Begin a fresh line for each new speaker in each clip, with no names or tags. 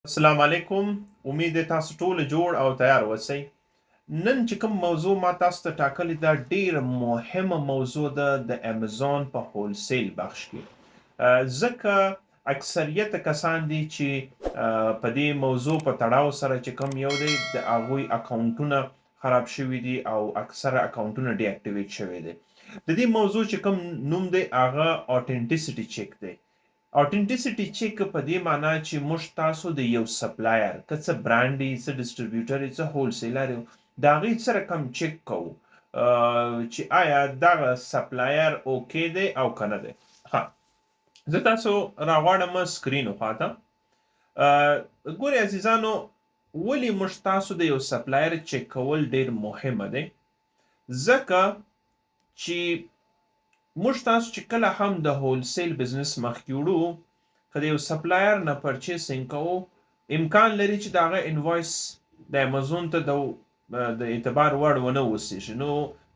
السلام علیکم. امید دی تاسو ټول جوړ او تیار اوسئ. نن چې کوم موضوع ما تاسو ته ټاکلې ده ډیره مهمه موضوع ده د امازون په هولسیل بخش کې، ځکه اکثریت کسان دي چې په دې موضوع په تړاو سره چې کوم یو دی د هغوی اکاونټونه خراب شوي دي او اکثره اکاونټونه ډي اکټیویټ شوي دي. د دې موضوع چې کوم نوم دی هغه اوتنټیسټي چیک دی. اوتنټیسټي چیک په دې معنی چې موږ تاسو د یو سپلایر که څه برانډ وي، څه ډسټریبیوټر وي، څه هولسیلر وي، د هغې سره کوم چیک کوو چې آیا دغه سپلایر اوکې دی او که نه دی. ها، زه تاسو راغواړم سکرین خواته. ګورئ عزیزانو، ولې موږ تاسو د یو سپلایر چیک کول ډیر مهمه دی؟ ځکه چې موږ تاسو چې کله هم د هولسیل بزنس مخکې وړو، که د یو سپلایر نه پرچیسینګ کوو، امکان لري چې د هغه انوایس د امازون ته د اعتبار وړ ونه اوسېږي. نو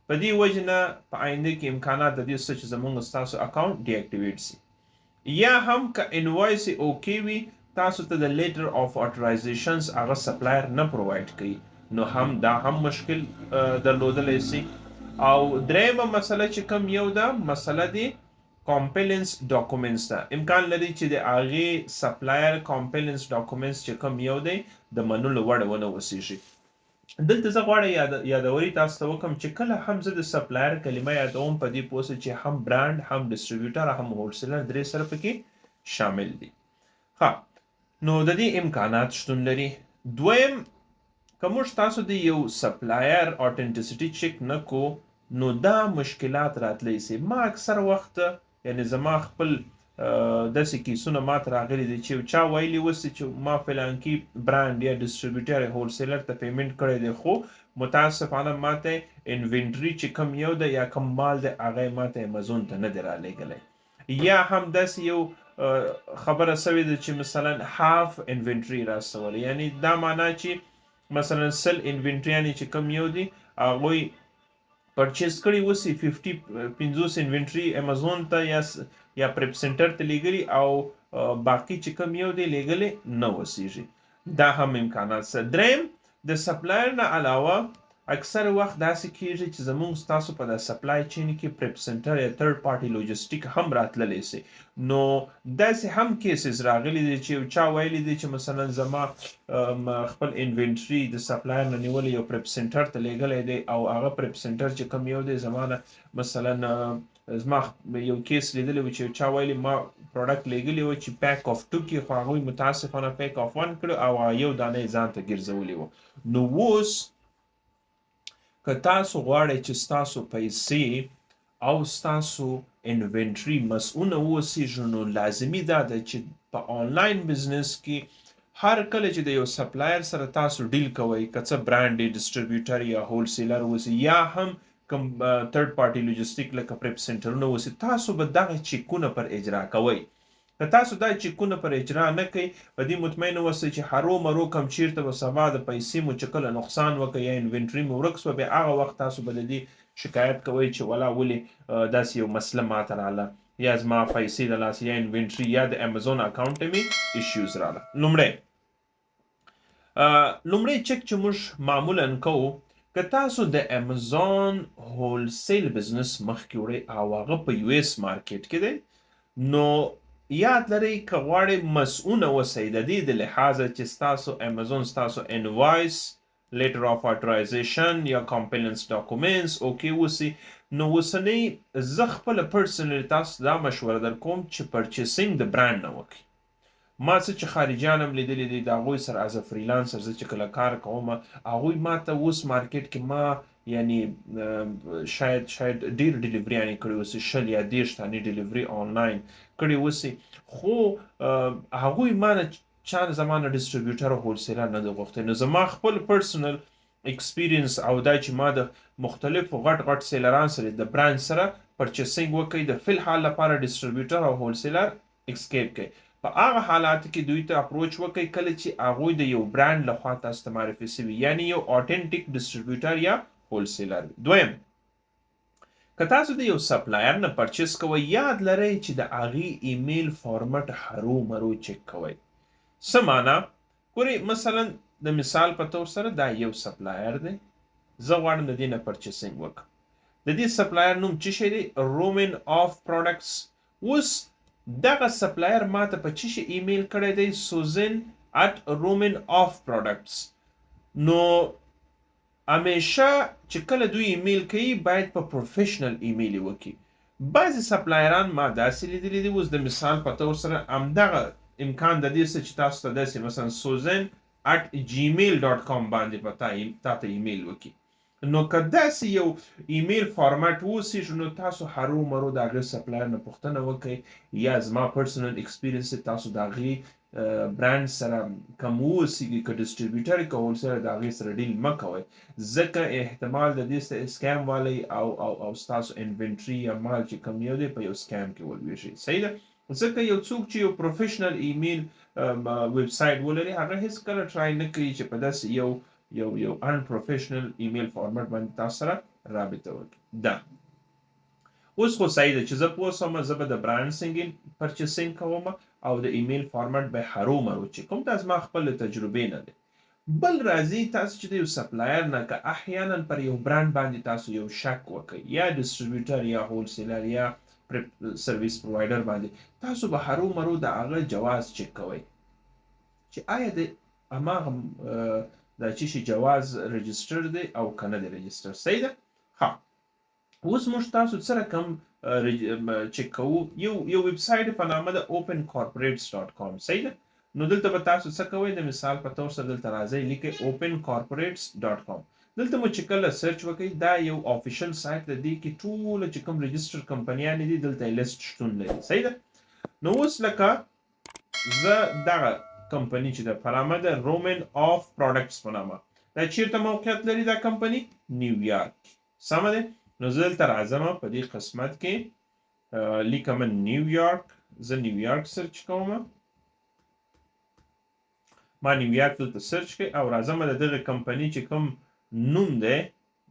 په دې وجې نه په آینده کې امکانات د دې شته چې زموږ ستاسو اکاونټ ډي اکټیویټ سي، یا هم که انوایس یې اوکې وي تاسو ته د لیټر آف اټرایزیشنز هغه سپلایر نه پرووایډ کوي، نو هم دا هم مشکل درلودلی سي. او دریمه مسله چې کوم یو ده، مسله دی کامپلنس ډاکومنټس ده. امکان لري چې د هغې سپلایر کامپلنس ډاکومنټس چې کوم یو دی د منلو وړ ونه اوسېږي. دلته زه غواړم یادوري تاسو ته وکړم چې کله هم زه د سپلایر کلمه یادوم، په دې پوه سئ چې هم برانډ، هم ډسټریبیوټر، هم هولسیلر درې سره پکې شامل دي. ها، نو د دې امکانات شتون لري. دویم، که موږ تاسو د یو سپلایر اوتنټیسټي چیک نه کو، نو دا مشکلات راتلی سي. ما اکثر وخت یعنی زما خپل داسې کیسونه ماته راغلي دي چې چا ویلي اوسي چې ما فلانکي برانډ یا ډسټریبیوټر یا هولسیلر ته پیمنټ کړی دی، خو متاسفانه ماته انوینټري چې کوم یو ده یا کوم مال دی هغه ماته امازون ته نه دی رالیږلی. یا هم داسې یو خبره سوې ده چې مثلا هاف انوینټري راستولی، یعنی دا معنا چې مثلا 100 انوینټریانې چې کوم یو دي هغوی پرچیز کړي اوسي 50 انوینټري امازون ته یا پریپ سنټر ته لیږلي او باقي چې کوم یو دی لیږلی نه اوسېږي. دا هم امکانات سره. دریم، د سپلایر نه علاوه اکثر وخت داسې کیږي چې زموږ ستاسو په د سپلای چین کې پریپ سنټر یا تھرد پارټي لوجستیک هم راتللی سي. نو داسې هم کیسز راغلي دي چې چا ویلي دي چې مثلا زما خپل انوینټري د سپلایر نه نیولې یو پریپ سنټر ته لیږلی دی او هغه پریپ سنټر چې کوم یو دی زما نه مثلا زما یو کیس لیدلی و چې چا ویلي ما پروډکټ لیږلی و چې پیک آف 2 کې، خو هغوی متاسفانه پیک آف 1 کړو او یو دانه یې ځان ته ګرځولی و. نو اوس که تاسو غواړئ چې ستاسو پیسې او ستاسو انوینټري مسؤونه واوسېږي، نو لازمي دا ده چې په آنلاین بزنس کې هر کله چې د یو سپلایر سره تاسو ډیل کوئ، که څه برانډ دی، ډسټریبیوټر یا هولسیلر اوسي، یا هم کوم تھرد پارټي لوجستیک لکه پریپ سنټرونه اوسي، تاسو به دغه چیکونه پر اجرا کوئ. که تاسو دا چیکونه پر اجرا نه کوئ، په دې مطمئن اوسئ چې هرو مرو کم چیرته به سبا د پیسې مو چې کله نقصان وکړي یا انوینټري مو ورک سوه، بیا هغه وخت تاسو به د دې شکایت کوئ چې ولا ولې داسې یو مسله ماته راله، یا زما پیسې د لاسه یا انوینټري یا د امازون اکاونټ ته مې ایشوز راله. لومړی چک چې موږ معمولا کوو، که تاسو د امازون هولسیل بزنس مخکې وړئ او هغه په یو ایس مارکیټ کې دی، نو یاد لرئ که غواړئ مسؤونه اوسئ د دې د لحاظه چې ستاسو امازون ستاسو انوایس، لیټر آف اټرایزیشن یا کامپلنس ډاکومنټس اوکې اوسي، نو اوسنۍ زه خپله پرسنلي تاسو دا مشوره در کوم چې پرچیسینګ د برانډ نه وکړئ. ما څه چې خارجیان هم لیدلی دي، د هغوی سره از فریلانسر زه چې کله کار کوم، هغوی ما ته اوس مارکیټ کې ما یعنی شاید ډېر ډیلیوريانې کړي اوسي، 20 یا 30 تانې ډیلیوري آنلاین کړي اوسي، خو هغوی ما نه چا زما نه ډسټریبیوټر او هولسیلر نه دی غوښتی. نو زما خپل پرسنل ایکسپیرینس او دا چې ما د مختلفو غټ سیلران سره د برانډ سره پرچیسینګ وکړي، د فی الحال لپاره ډسټریبیوټر او هولسیلر اسکیپ کړي. په هغه حالاتو کې دوی ته اپروچ وکړئ کله چې هغوی د یو برانډ لخوا تاسو ته معرفي سوي، یعنی یو اوتنټیک ډسټریبیوټر یا هولسیلر. دویم، که تاسو د یو سپلایر نه پرچیز کوئ، یاد لرئ چې د هغې ایمیل فارمټ هرو مرو چک کوئ. څه معنا؟ ګورئ مثلا د مثال په تور سره دا یو سپلایر دی، زه غواړم د دې نه پرچیسینګ وکړم. د دې سپلایر نوم څه شی دی؟ رومن آف پروډکټس. اوس دغه سپلایر ماته په څه شي ایمیل کړی دی؟ susan@romanofproducts. نو همیشه چې کله دوی ایمیل کوي باید په پروفیشنل ایمیل وکړي. بعضې سپلایران ما داسې لیدلي دي، اوس د مثال په طور سره همدغه امکان د دې څه چې تاسو ته داسې مثلا susan@gmail.com باندې په تا ته ایمیل وکړي. نو که داسې یو ایمیل فارمټ اوسي نو تاسو هرو مرو د هغه سپلایر نه پوښتنه وکړئ، یا زما پرسنل ایکسپیرینس تاسو د هغې برانډ سره کم اوسېږي، که ډسټریبیوټر که هولسیلر د هغې سره ډیل مه کوئ، ځکه احتمال د دې سکیم والی او ستاسو انوینټري یا مال چې کم یو دی په یو سکیم کې ولویږي. صحیح ده؟ ځکه یو څوک چې یو پروفیشنل ایمیل ویب سایټ ولري هغه هیڅ کله ټرای نه کوي چې په داسې یو ان پروفیشنل ایمیل فارمټ باندې تاسو سره رابطه وکړي. دا اوس خو صحیح ده چې زه پوه شوم، زه به د برانډ پرچیسینګ کوم او د ایمیل فارمټ به هرو مرو چې کوم دا زما خپل تجربې نه دی. بل راځي تاسو چې د یو سپلایر نه که احیانا پر یو برانډ باندې تاسو یو شک وکړئ، یا ډسټریبیوټر یا هولسیلر یا سرویس پرووایډر باندې، تاسو به هرو مرو د هغه جواز چک کوئ چې آیا د هماغه دا چې شي جواز رجسټر دی او کنه دی رجسټر. صحیح ده؟ ها اوس موږ تاسو څه رقم چک کوو؟ یو ویب سایټ په نامه د opencorporates.com. صحیح ده؟ نو دلته به تاسو څه کوئ؟ د مثال په تور سره دلته راځئ لیکئ opencorporates.com. دلته مو چې کله سرچ وکړئ دا یو آفیشل سایټ د دې کې ټول چې کوم رجسټر کمپنیانې دي دلته لیست شتون لري. صحیح ده؟ نو اوس لکه زه دغه کمپنی چې د پرامه د رومن آف پروډکټس په نامه، دا چیرته موقعیت لري دا کمپنی؟ نیویارک. سمه ده؟ نو زه دلته راځم په دې قسمت کې لیکم نیویارک، زه نیویارک سرچ کوم، ما نیویارک دلته سرچ کوي او راځم د دغه کمپنی چې کوم نوم دی،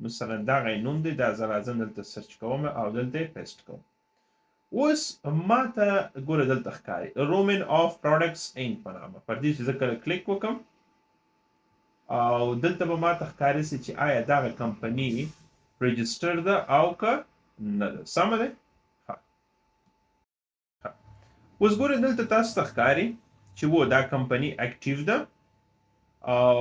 مثلا دغه نوم دی، دا زه راځم دلته سرچ کوم او دلته پیسټ کوم. اوس ما ته ګوره دلته ښکاري رومن آف پروډکټس انک په نامه. پر دې چې زه کله کلیک وکم او دلته به ما ته ښکاري چې آیا دغه کمپنی رجسټر ده او که نه ده. سمه ده؟ اوس ګوره دلته تاسو ته ښکاري چې و دا کمپنی اکټیو ده او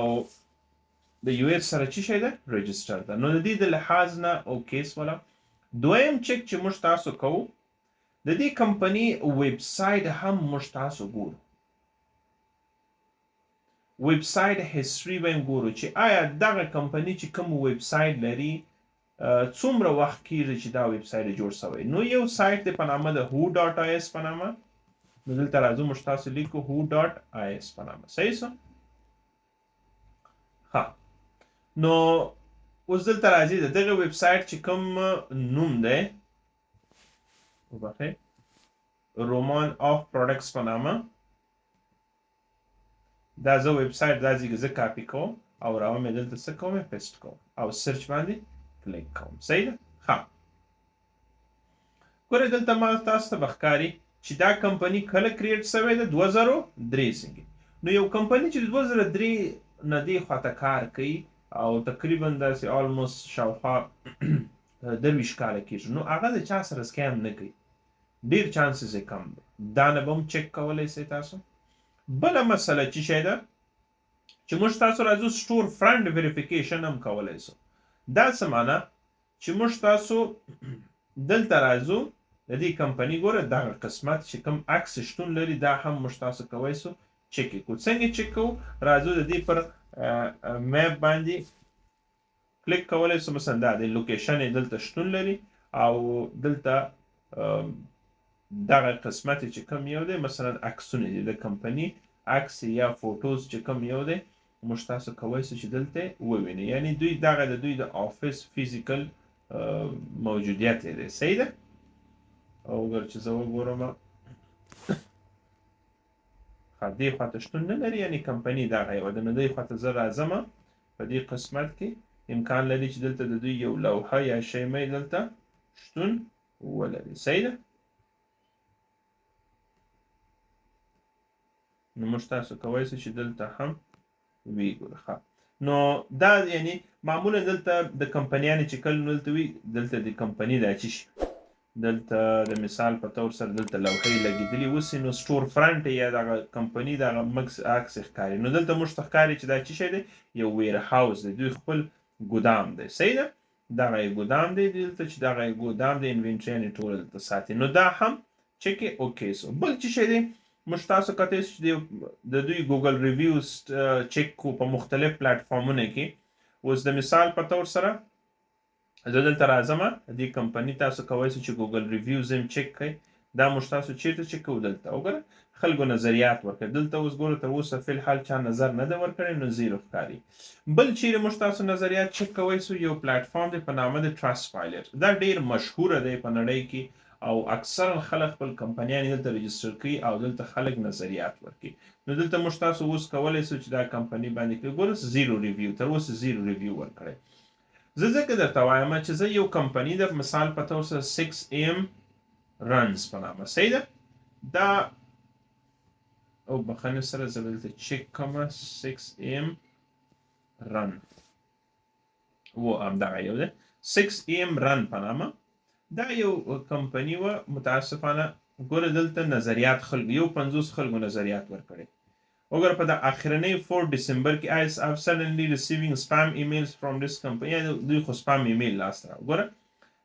د یو ایس سره چې شی ده رجسټر ده. نو د دې د لحاظ نه اوکې سوله. دویم چک چې موږ تاسو کوو د دې کمپنی ویب سایټ هم موږ تاسو ګورو، ویب سایټ هیستوري به ګورو چې آیا دغه کمپنی چې کوم ویب سایټ لري څومره وخت کېږي چې دا ویب سایټ جوړ شوی. نو یو سایټ دی په نامه د who.is په نامه، نو دلته راځو موږ تاسو لیکو who.is په نامه. صحیح شو؟ ها نو اوس دلته راځي د دغه ویب سایټ چې کوم نوم دی وبخښئ رومان آف پروډکټس په نامه، دا زه ویب سایټ دا زه کاپی کوم او راومې دلته څه کوم پیسټ کوم او سرچ باندې کلیک کوم. صحیح ده؟ ها ګوره دلته ما تاسو ته به ښکاري چې دا کمپنی کله کریټ شوې ده 2003 څنګه. نو یو کمپنی چې 2003 نه دی خواته کار کوي او تقریبا داسې آلموست شاوخوا 20 کاله کېږي، نو هغه د چا سره سکیم نه کوي، ډیر چانسز یې کم دی. دا نه به هم چک کولی شئ تاسو. بله مسله چې شی ده چې موږ تاسو راځو سټور فرنټ ویریفیکیشن هم کولی شو. دا څه معنی چې موږ تاسو دلته راځو د دې کمپنی ګوره دغه قسمت چې کوم عکس شتون لري دا هم موږ تاسو کولی شو چک کړو. څنګه چک کوو؟ راځو د دې پر میپ باندې کلیک کولی شو، مثلا دا د لوکیشن یې دلته شتون لري او دلته دغه قسمت چې کوم یو دی مثلا عکسونه دي د کمپنی عکس یا فوټوز چې کوم یو دی موږ تاسو کولی شو چې دلته ووینئ، یعنی دوی دغه د دوی د آفیس فیزیکل موجودیت لري. صحیح ده؟ او اگر چې زه وګورم دې خواته شتون نه لري، یعنی کمپنی دغه یوه ده. نو دې خواته زه راځم په دې قسمت کې امکان لري چې دلته د دوی یو لوحه یا شی مې دلته شتون ولري. صحیح ده؟ نو موږ تاسو کولی شئ چې دلته هم وی ګوره. نو دا یعنی معمولا دلته د کمپنیانې چې کله دلته وي دلته د کمپنی دا چې شي دلته د مثال په تور سره دلته لوحې لګېدلي اوسي نو سټور فرنټ یا دغه کمپنی دغه مکس عکس ښکاري. نو دلته موږ ته ښکاري چې دا څه شی دی یو ویر هاوس دی دوی خپل ګودام دی صحیح ده دغه یې ګودام دی دلته چې دغه یې ګودام دی انوینټري ټول دلته ساتي. نو دا هم چکې اوکې سو. بل څه شی دی موږ تاسو کتلی چې د دوی ګوګل ریویوز چک کو په مختلف پلیټفارمونو کې. اوس د مثال په تور سره زه دلته راځم دې کمپنی تاسو کولی شئ چې ګوګل ریویوز هم چک کړئ. دا موږ تاسو چیرته چک کوو دلته وګوره خلکو نظریات ورکړي. دلته اوس ګوره تر اوسه فی الحال چا نظر نه ده ورکړی نو زیرو ښکاري. بل چیرې موږ تاسو نظریات چک کوی سو یو پلیټفارم دی په نامه د ټرست پایلټ. دا ډیر مشهوره دی په نړۍ کې او اکثرا خلک خپل کمپنیانې دلته رجسټر کوي او دلته خلک نظریات ورکوي. نو دلته موږ تاسو اوس کولی سو چې دا کمپنی باندې کې ګوره زیرو ریویو تر اوسه زیرو ریویو ورکړی. زه ځکه درته وایم چې زه یو کمپنی د مثال په تور سره 6am runs په نامه صحیح ده دا او بخښنې سره زه دلته چک کوم 6am run و همدغه یو دی 6am run په نامه. دا یو کمپنی وه متاسفانه ګوره دلته نظریات خلکو یو 50 خلکو نظریات ورکړي. وګوره په د اخرنۍ 4 ډسمبر کې I'm suddenly receiving spam emails from this company. دوی خو spam ایمیل لاسته را وګوره.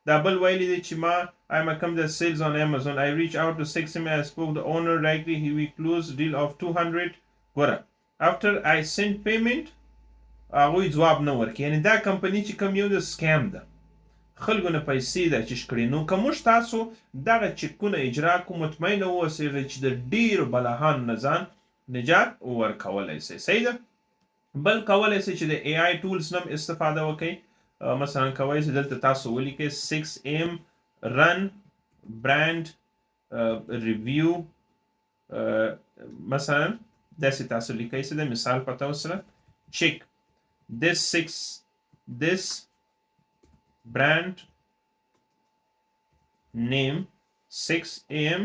دا بل ویلی دی چې ما I'm a company that sells on Amazon. I reach out to 6am. I spoke the owner directly. We closed deal of 200. ګوره after I sent payment هغوی ځواب نه ورکړي. یعنی دا کمپنی چې کوم یو د سکیم ده خلکو نه پیسې دا چش کړي. نو که موږ تاسو دغه چکونه اجرا کوو مطمئنه واوسئ چې د ډیرو بلاهانو نه ځان نجات ورکولی سي صحیح ده. بل کولی سي چې د اي آی ټولز نه هم استفاده وکړئ. مثلا کولی سي دلته تاسو ولیکئ 6am run brand review مثلا داسې تاسو لیکئ سي د مثال په تور سره check this brand name 6am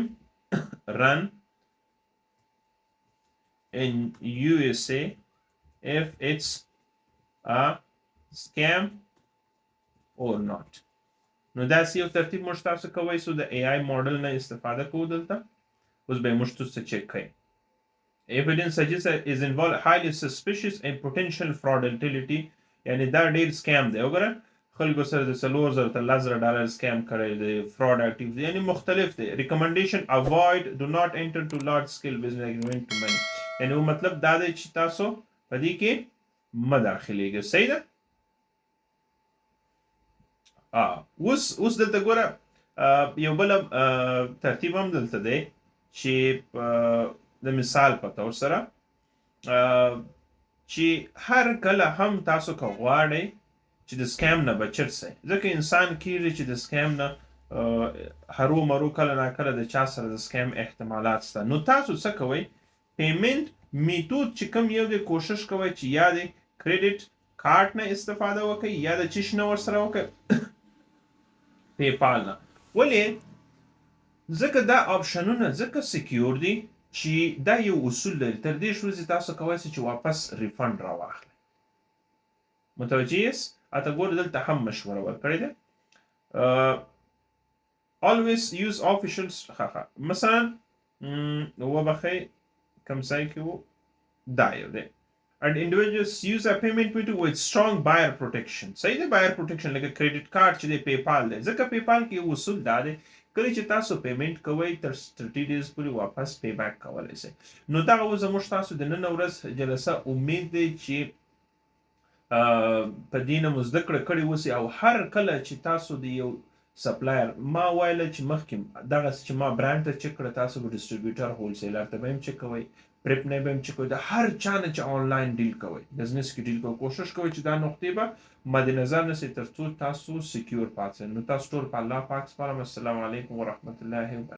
run in USA if it's a scam or not. نو داسې یو ترتیب موږ تاسو کوی سو د اي آی ماډل نه استفاده کوو دلته. اوس به یې موږ تاسو چک کړئ. Evidence suggests that is involved highly suspicious and potential fraudulentity. یعنی دا ډیر سکیم دی وګوره خلکو سره د 4000 تر 10000 ډالر سکیم کړی دی fraud activity یعنی مختلف دی. recommendation avoid do not enter to large scale business agreement to money. یعنی مطلب دا دی چې تاسو په دې کې مه داخلېږئ صحیح ده. اوس دلته ګوره یو بل ترتیب هم دلته دی چې د مثال په تور سره چې هر کله هم تاسو که غواړئ چې د سکیم نه بچت سئ ځکه انسان کیږي چې د سکیم نه هرو مرو کله ناکله د چا سره د سکیم احتمالات شته. نو تاسو څه کوئ پیمنټ میتود چې کوم یو دی کوشش کوئ چې یا د کریډټ کارت نه استفاده وکړئ یا د چش نه ورسره وکړئ پیپال نه. ولې ځکه دا آپشنونه ځکه سکیور دي چې دا یو اصول لري تر دې شوزي تاسو کولی شئ چې واپس ریفند راواخلئ. متوجه یاست؟ اته ګوره دلته هم مشوره ورکړې ده always use officials مثلا وبخئ کوم ځای کې و دا یو دی and individuals use a payment method with strong buyer protection. صحیح ده buyer protection لکه کریډټ کارت چې دی پیپال دی ځکه پیپال کې یو اصول دا دی کله چې تاسو پیمنٹ کوئ تر 30 days پورې واپس پی بیک کولی شئ. نو دغه اوس زموږ تاسو د نن ورځ جلسه امید دی چې په دې نه مو زده کړه کړې اوسئ او هر کله چې تاسو د یو سپلایر ما ویله چې مخکې دغسې چې ما برانډ ته چک کړه تاسو به ډسټریبیوټر هولسیلر ته به هم چک کوئ پریپ نه به هم چک کوئ د هر چا نه چې آنلاین ډیل کوئ بزنس کې ډیل کوئ کوشش کوئ چې دا نقطې به مد نظر نسئ تر څو تاسو سکیور پاتې. نو تاسو ټول په الله پاک سپارم. السلام علیکم ورحمت الله وبرکاته.